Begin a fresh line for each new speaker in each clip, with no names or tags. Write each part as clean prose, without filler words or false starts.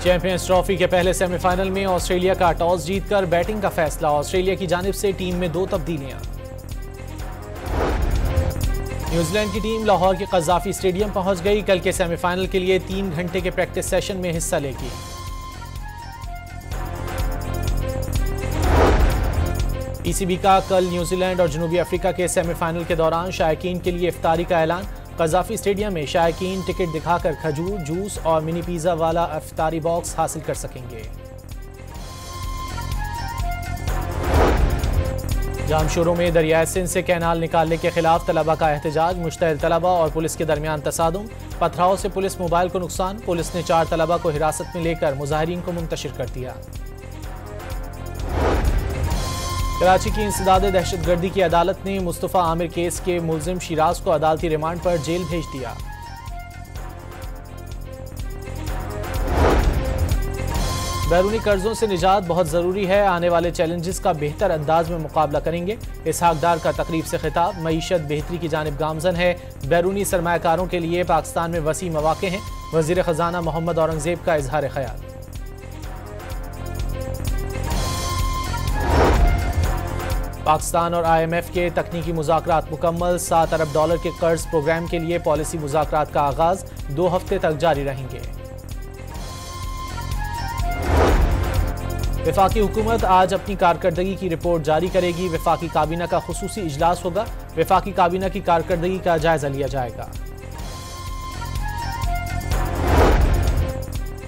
Champions trophy के पहले semifinal में ऑस्ट्रेलिया का टॉस जीतकर बैटिंग का फैसला। ऑस्ट्रेलिया की जानिब से टीम में 2 तब्दीलियां। न्यूजीलैंड की टीम लाहौर के कज़ाफी स्टेडियम पहुंच गई। कल के सेमीफाइनल के लिए 3 घंटे के प्रैक्टिस सेशन में हिस्सा लेगी। पीसीबी का कल न्यूजीलैंड और जनूबी अफ्रीका के सेमीफाइनल के दौरान शायकीन के लिए इफ्तारी का ऐलान। कज़ाफी स्टेडियम में शायकीन टिकट दिखाकर खजूर, जूस और मिनी पिज़्ज़ा वाला इफ्तारी बॉक्स हासिल कर सकेंगे। जामशोरों में दरियाए सिंध से कैनाल निकालने के खिलाफ तलबा का एहतजाज। मुश्तइल तलबा और पुलिस के दरमियान तसादुम। पथराव से पुलिस मोबाइल को नुकसान। पुलिस ने 4 तलबा को हिरासत में लेकर मुजाहिरीन को मुंतशिर कर दिया। कराची की इंसदाद दहशतगर्दी की अदालत ने मुस्तफ़ा आमिर केस के मुलजिम शिराज को अदालती रिमांड पर जेल भेज दिया। बैरूनी कर्जों से निजात बहुत जरूरी है। आने वाले चैलेंजेस का बेहतर अंदाज में मुकाबला करेंगे। इसहाक डार का तकरीब से खिताब। मईशत बेहतरी की जानिब गामजन है। बैरूनी सरमायाकारों के लिए पाकिस्तान में वसी मौके हैं। वजीर खजाना मोहम्मद औरंगजेब का इजहार ख्याल। पाकिस्तान और IMF के तकनीकी मुज़ाकरात मुकम्मल। $7 अरब के कर्ज प्रोग्राम के लिए पॉलिसी मुज़ाकरात का आगाज 2 हफ्ते तक जारी रहेंगे। वफाकी हुकूमत आज अपनी कारकर्दगी की रिपोर्ट जारी करेगी। वफाकी काबीना का खुसूसी इजलास होगा। वफाकी काबीना की कारकर्दगी का जायजा लिया जाएगा।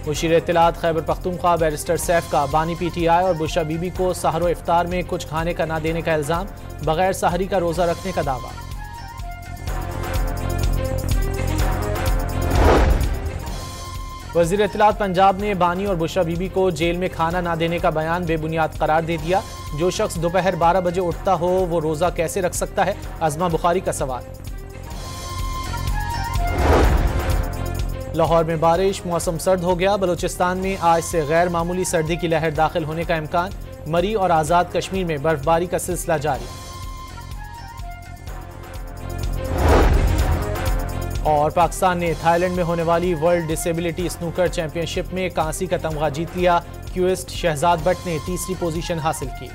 मुशीर इत्तलात खैबर पख्तूनख्वा बैरिस्टर सैफ का बानी PTI और बुशरा बीबी को सहरो इफ्तार में कुछ खाने का ना देने का इल्जाम। बगैर सहरी का रोजा रखने का दावा। वजीर इत्तलात पंजाब ने बानी और बुशरा बीबी को जेल में खाना ना देने का बयान बेबुनियाद करार दे दिया। जो शख्स दोपहर 12 बजे उठता हो वो रोजा कैसे रख सकता है? अज़मा बुखारी का सवाल। लाहौर में बारिश। मौसम सर्द हो गया। बलूचिस्तान में आज से गैर मामूली सर्दी की लहर दाखिल होने का इम्कान। मरी और आज़ाद कश्मीर में बर्फबारी का सिलसिला जारी। और पाकिस्तान ने थाईलैंड में होने वाली वर्ल्ड डिसेबिलिटी स्नूकर चैंपियनशिप में कांसी का तमगा जीत लिया। क्यूइस्ट शहजाद बट ने तीसरी पोजीशन हासिल की।